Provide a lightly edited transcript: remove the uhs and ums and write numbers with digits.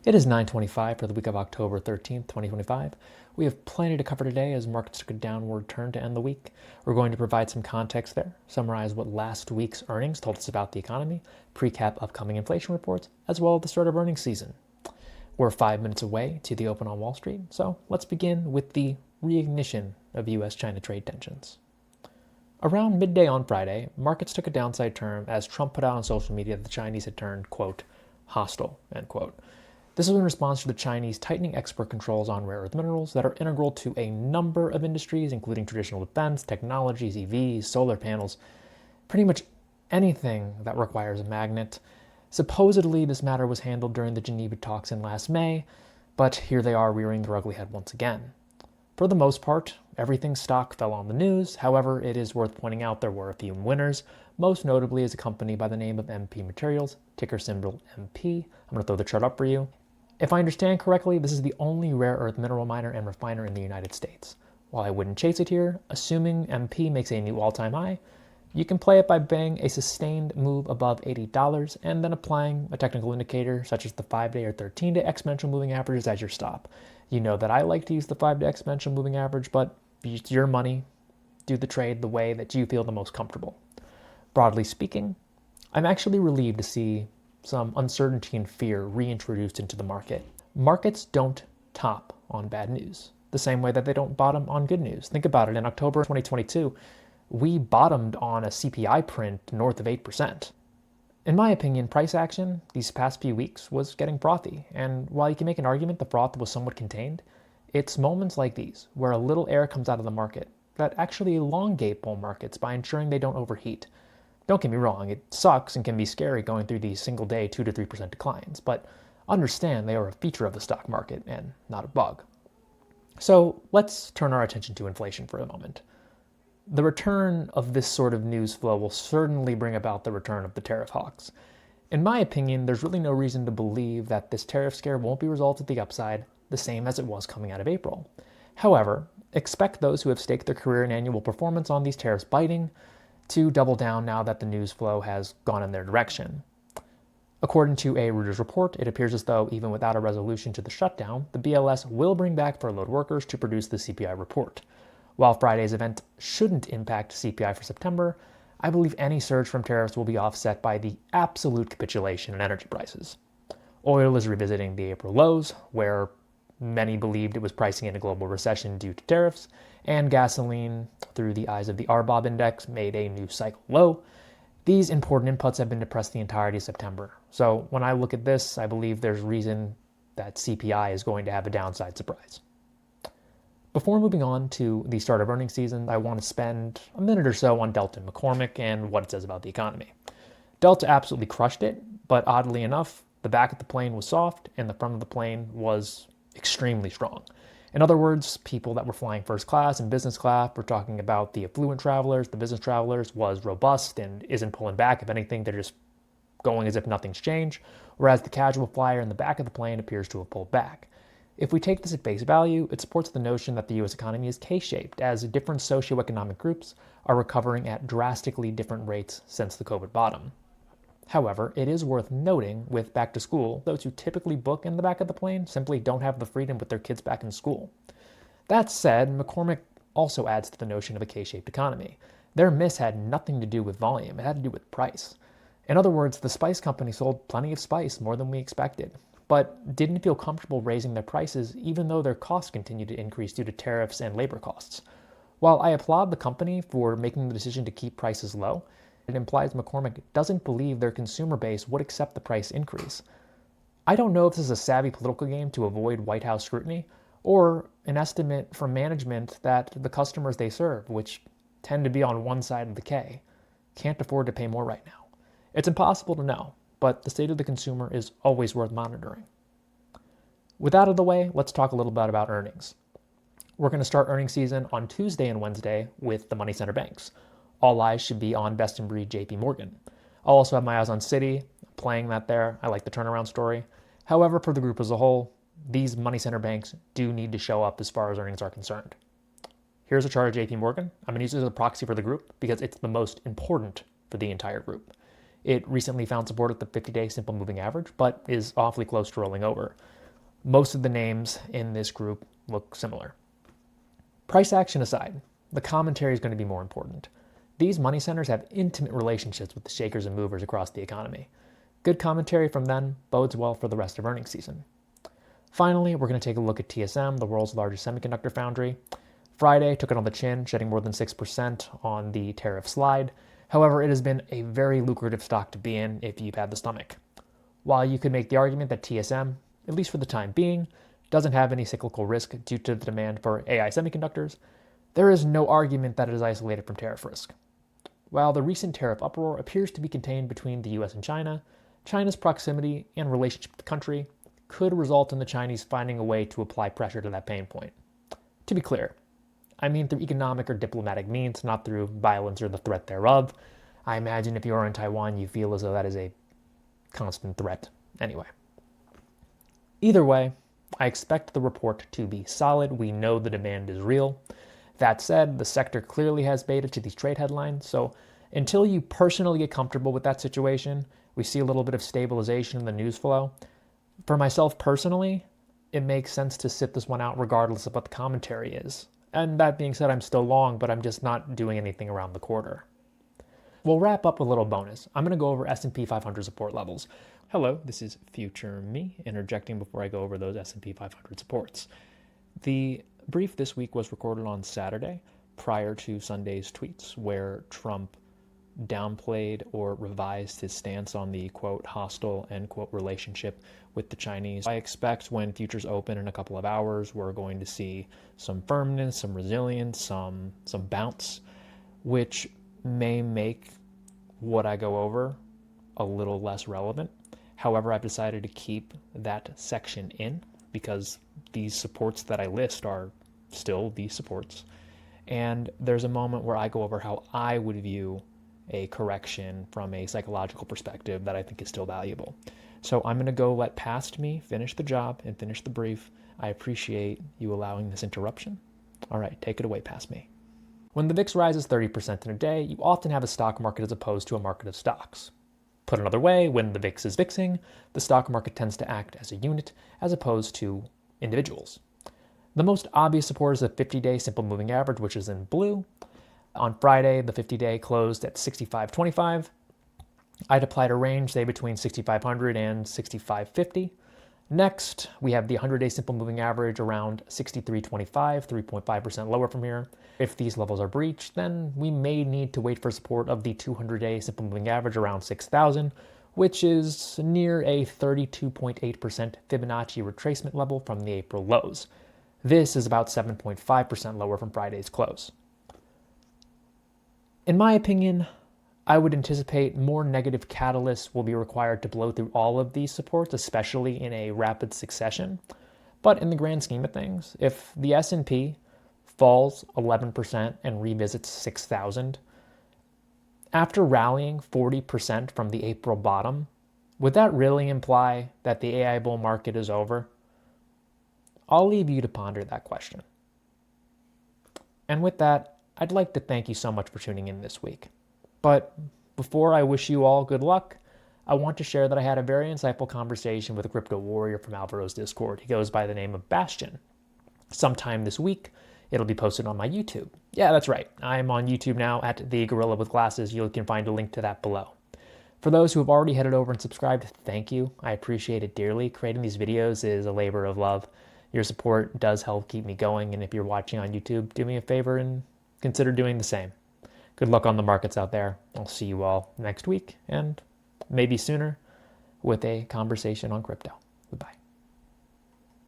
It is 9:25 for the week of October 13th, 2025. We have plenty to cover today as markets took a downward turn to end the week. We're going to provide some context there, summarize what last week's earnings told us about the economy, precap upcoming inflation reports, as well as the start of earnings season. We're 5 minutes away to the open on Wall Street, so let's begin with the reignition of U.S. China trade tensions. Around midday on Friday, markets took a downside turn as Trump put out on social media that the Chinese had turned, quote, hostile, end quote. This was in response to the Chinese tightening export controls on rare earth minerals that are integral to a number of industries, including traditional defense, technologies, EVs, solar panels, pretty much anything that requires a magnet. Supposedly, this matter was handled during the Geneva talks in last May, but here they are rearing their ugly head once again. For the most part, everything's stock fell on the news. However, it is worth pointing out there were a few winners, most notably is a company by the name of MP Materials, ticker symbol MP. I'm going to throw the chart up for you. If I understand correctly, this is the only rare earth mineral miner and refiner in the United States. While I wouldn't chase it here, assuming MP makes a new all-time high, you can play it by buying a sustained move above $80 and then applying a technical indicator such as the 5-day or 13-day exponential moving averages as your stop. You know that I like to use the 5-day exponential moving average, but it's your money. Do the trade the way that you feel the most comfortable. Broadly speaking, I'm actually relieved to see some uncertainty and fear reintroduced into the market. Markets don't top on bad news, the same way that they don't bottom on good news. Think about it. In October 2022, we bottomed on a CPI print north of 8%. In my opinion, price action these past few weeks was getting frothy, and while you can make an argument the froth was somewhat contained, it's moments like these where a little air comes out of the market that actually elongate bull markets by ensuring they don't overheat. Don't get me wrong, it sucks and can be scary going through these single-day 2 to 3% declines, but understand they are a feature of the stock market and not a bug. So let's turn our attention to inflation for a moment. The return of this sort of news flow will certainly bring about the return of the tariff hawks. In my opinion, there's really no reason to believe that this tariff scare won't be resolved at the upside, the same as it was coming out of April. However, expect those who have staked their career and annual performance on these tariffs biting to double down now that the news flow has gone in their direction. According to a Reuters report, it appears as though even without a resolution to the shutdown, the BLS will bring back furloughed workers to produce the CPI report. While Friday's event shouldn't impact CPI for September, I believe any surge from tariffs will be offset by the absolute capitulation in energy prices. Oil is revisiting the April lows, where many believed it was pricing in a global recession due to tariffs, and gasoline, through the eyes of the RBOB index, made a new cycle low. These important inputs have been depressed the entirety of September. So when I look at this, I believe there's reason that CPI is going to have a downside surprise. Before moving on to the start of earnings season, I want to spend a minute or so on Delta and McCormick and what it says about the economy. Delta absolutely crushed it, but oddly enough, the back of the plane was soft and the front of the plane was extremely strong. In other words, people that were flying first class and business class were talking about the affluent travelers, the business travelers was robust and isn't pulling back. If anything, they're just going as if nothing's changed, whereas the casual flyer in the back of the plane appears to have pulled back. If we take this at face value, it supports the notion that the U.S. economy is K-shaped, as different socioeconomic groups are recovering at drastically different rates since the COVID bottom. However, it is worth noting with back to school, those who typically book in the back of the plane simply don't have the freedom with their kids back in school. That said, McCormick also adds to the notion of a K-shaped economy. Their miss had nothing to do with volume, it had to do with price. In other words, the spice company sold plenty of spice, more than we expected, but didn't feel comfortable raising their prices even though their costs continued to increase due to tariffs and labor costs. While I applaud the company for making the decision to keep prices low, it implies McCormick doesn't believe their consumer base would accept the price increase. I don't know if this is a savvy political game to avoid White House scrutiny, or an estimate from management that the customers they serve, which tend to be on one side of the K, can't afford to pay more right now. It's impossible to know, but the state of the consumer is always worth monitoring. With that out of the way, let's talk a little bit about earnings. We're going to start earnings season on Tuesday and Wednesday with the money center banks. All eyes should be on best in breed JP Morgan. I'll also have my eyes on Citi, playing that there. I like the turnaround story. However, for the group as a whole, these money center banks do need to show up as far as earnings are concerned. Here's a chart of JP Morgan. I'm going to use it as a proxy for the group because it's the most important for the entire group. It recently found support at the 50-day simple moving average, but is awfully close to rolling over. Most of the names in this group look similar. Price action aside, the commentary is going to be more important. These money centers have intimate relationships with the shakers and movers across the economy. Good commentary from them bodes well for the rest of earnings season. Finally, we're going to take a look at TSM, the world's largest semiconductor foundry. Friday took it on the chin, shedding more than 6% on the tariff slide. However, it has been a very lucrative stock to be in if you've had the stomach. While you could make the argument that TSM, at least for the time being, doesn't have any cyclical risk due to the demand for AI semiconductors, there is no argument that it is isolated from tariff risk. While the recent tariff uproar appears to be contained between the U.S. and China, China's proximity and relationship with the country could result in the Chinese finding a way to apply pressure to that pain point. To be clear, I mean through economic or diplomatic means, not through violence or the threat thereof. I imagine if you are in Taiwan, you feel as though that is a constant threat anyway. Either way, I expect the report to be solid. We know the demand is real. That said, the sector clearly has beta to these trade headlines, so until you personally get comfortable with that situation, we see a little bit of stabilization in the news flow. For myself personally, it makes sense to sit this one out regardless of what the commentary is. And that being said, I'm still long, but I'm just not doing anything around the quarter. We'll wrap up with a little bonus. I'm going to go over S&P 500 support levels. Hello, this is future me, interjecting before I go over those S&P 500 supports. The brief this week was recorded on Saturday, prior to Sunday's tweets, where Trump downplayed or revised his stance on the, quote, hostile, end quote, relationship with the Chinese. I expect when futures open in a couple of hours, we're going to see some firmness, some resilience, some bounce, which may make what I go over a little less relevant. However, I've decided to keep that section in because these supports that I list are still these supports. And there's a moment where I go over how I would view a correction from a psychological perspective that I think is still valuable. So I'm going to go let past me finish the job and finish the brief. I appreciate you allowing this interruption. All right, take it away, past me. When the VIX rises 30% in a day, you often have a stock market as opposed to a market of stocks. Put another way, when the VIX is VIXing, the stock market tends to act as a unit as opposed to individuals. The most obvious support is the 50-day simple moving average, which is in blue. On Friday, the 50-day closed at 65.25. I'd applied a range, say between 6,500 and 6,550. Next, we have the 100-day simple moving average around 63.25, 3.5% lower from here. If these levels are breached, then we may need to wait for support of the 200-day simple moving average around 6,000, which is near a 32.8% Fibonacci retracement level from the April lows. This is about 7.5% lower from Friday's close. In my opinion, I would anticipate more negative catalysts will be required to blow through all of these supports, especially in a rapid succession. But in the grand scheme of things, if the S&P falls 11% and revisits 6,000, after rallying 40% from the April bottom, would that really imply that the AI bull market is over? I'll leave you to ponder that question. And with that, I'd like to thank you so much for tuning in this week. But before I wish you all good luck, I want to share that I had a very insightful conversation with a crypto warrior from Alvaro's Discord. He goes by the name of Bastion. Sometime this week, it'll be posted on my YouTube. Yeah, that's right. I'm on YouTube now at The Gorilla with Glasses. You can find a link to that below. For those who have already headed over and subscribed, thank you. I appreciate it dearly. Creating these videos is a labor of love. Your support does help keep me going, and if you're watching on YouTube, do me a favor and consider doing the same. Good luck on the markets out there. I'll see you all next week, and maybe sooner, with a conversation on crypto. Goodbye.